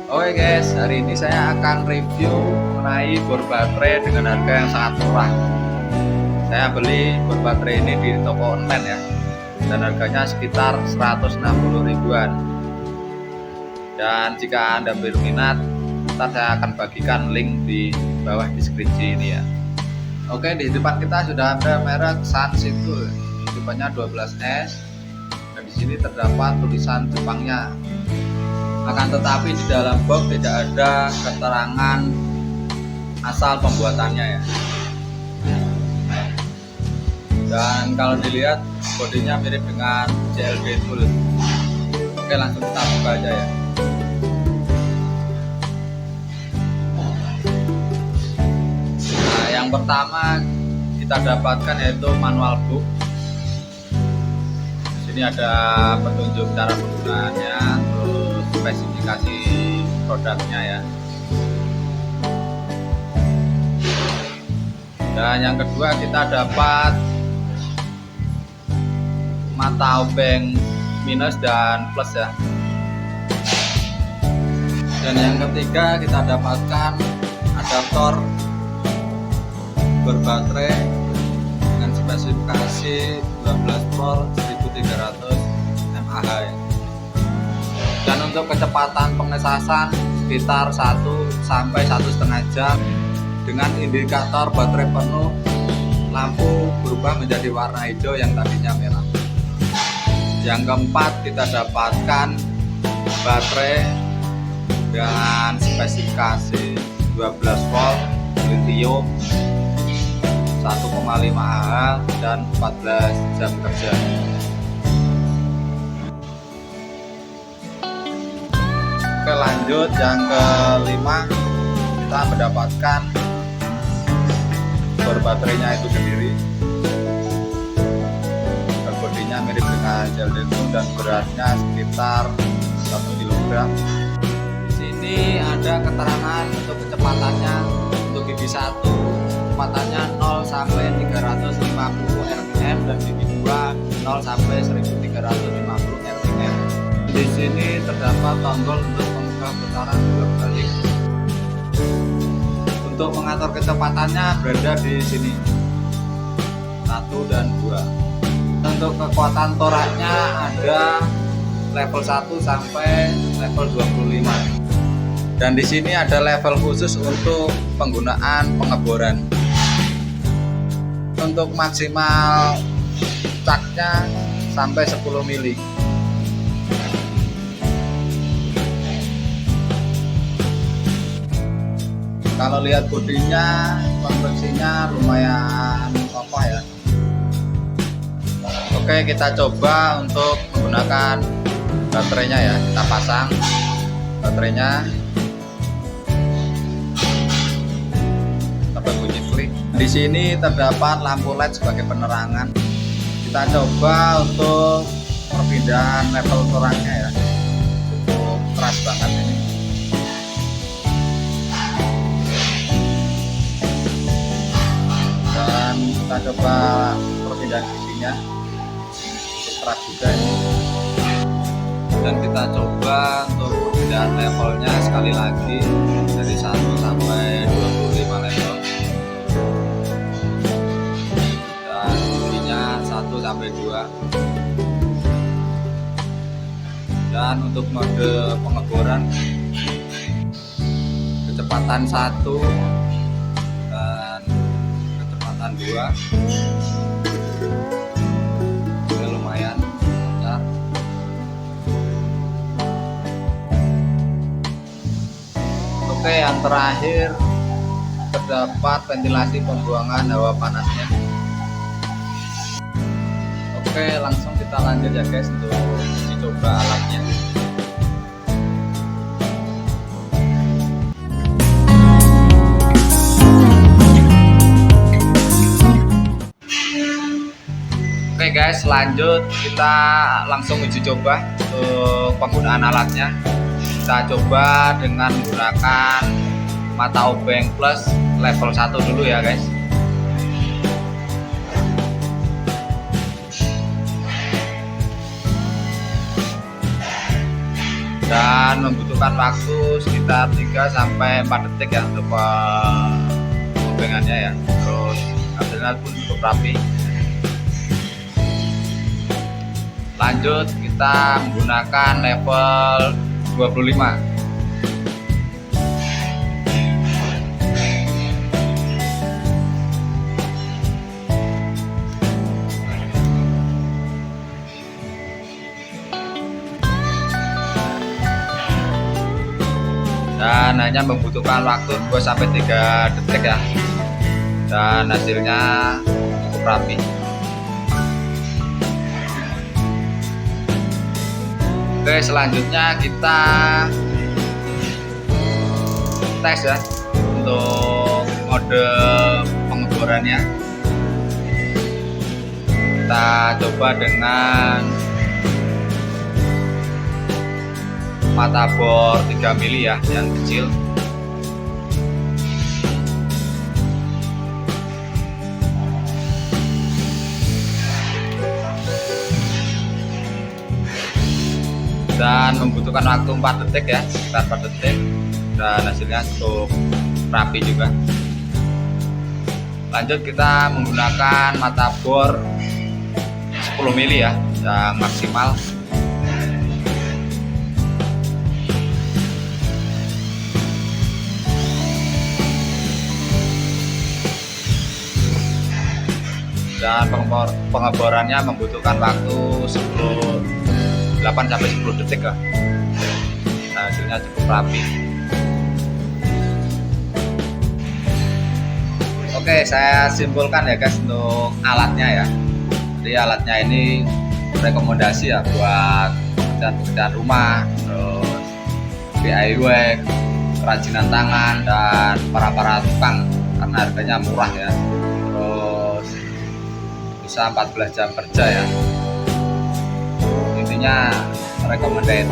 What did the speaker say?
Oke guys, hari ini saya akan review mengenai bor baterai dengan harga yang sangat murah. Saya beli bor baterai ini di toko online ya, dan harganya sekitar 160 ribuan. Dan jika Anda berminat, ntar saya akan bagikan link di bawah deskripsi ini ya. Oke, di depan kita sudah ada merek Sunseeker, tipenya 12S, dan di sini terdapat tulisan Jepangnya. Akan tetapi di dalam box tidak ada keterangan asal pembuatannya ya. Dan kalau dilihat bodinya mirip dengan JLD Tool. Oke, langsung kita buka aja ya. Nah, yang pertama kita dapatkan yaitu manual book. Di sini ada petunjuk cara penggunaannya, terus spesifikasi produknya ya. Dan yang kedua kita dapat mata obeng minus dan plus ya. Dan yang ketiga kita dapatkan adaptor berbaterai dengan spesifikasi 12 volt 1300 mAh ya. Dan untuk kecepatan pengecasan sekitar 1 sampai 1,5 jam. Dengan indikator baterai penuh, lampu berubah menjadi warna hijau yang tadinya merah. Yang keempat kita dapatkan baterai dengan spesifikasi 12 volt lithium 1,5 Ah dan 14 jam kerja. Oke, lanjut yang kelima, kita mendapatkan bor baterainya itu sendiri. Bodinya mirip dengan JLD Tool dan beratnya sekitar 1 kg. Di sini ada keterangan untuk kecepatannya. Untuk gigi 1 kecepatannya 0 sampai 350 rpm dan gigi 2 0 sampai 1350 rpm. Di sini terdapat tombol untuk membuka putaran bolak-balik. Untuk mengatur kecepatannya berada di sini 1 dan 2. Untuk kekuatan toraknya ada level 1 sampai level 25. Dan di sini ada level khusus untuk penggunaan pengeboran. Untuk maksimal caknya sampai 10 mili. Kalau lihat bodinya, konstruksinya lumayan kokoh ya. Oke, kita coba untuk menggunakan baterainya ya. Kita pasang baterainya sampai bunyi klik. Di sini terdapat lampu LED sebagai penerangan. Kita coba untuk perpindahan level torangnya ya. Cukup keras banget ini. Dan kita coba perpindahan giginya. Keras juga ini. Dan kita coba untuk perpindahan levelnya sekali lagi dari 1 sampai 25 level. Dan giginya 1 sampai 2. Dan untuk mode pengeboran kecepatan 1 dan kecepatan 2. Oke, yang terakhir terdapat ventilasi pembuangan hawa panasnya. Oke, langsung kita lanjut ya guys untuk uji coba alatnya. Oke guys, lanjut kita langsung uji coba untuk penggunaan alatnya. Kita coba dengan menggunakan mata obeng plus level 1 dulu ya guys. dan membutuhkan waktu sekitar 3 sampai 4 detik ya untuk pengobengannya ya. Terus hasilnya pun cukup rapi. Lanjut kita menggunakan level 25. Dan hanya membutuhkan waktu 2-3 detik ya, dan hasilnya cukup rapi. Oke, selanjutnya kita tes ya untuk mode pengeborannya. Kita coba dengan mata bor 3 mili ya, yang kecil. Dan membutuhkan waktu 4 detik ya, sekitar 4 detik, dan hasilnya cukup rapi juga. Lanjut kita menggunakan mata bor 10 mili ya, yang maksimal. Dan pengeborannya membutuhkan waktu 8-10 detik lah. Nah, hasilnya cukup rapi. Oke, saya simpulkan ya guys untuk alatnya ya. Jadi alatnya ini rekomendasi ya buat pekerjaan rumah, terus DIY, kerajinan tangan, dan para tukang, karena harganya murah ya. Terus bisa 14 jam kerja ya. Intinya recommended.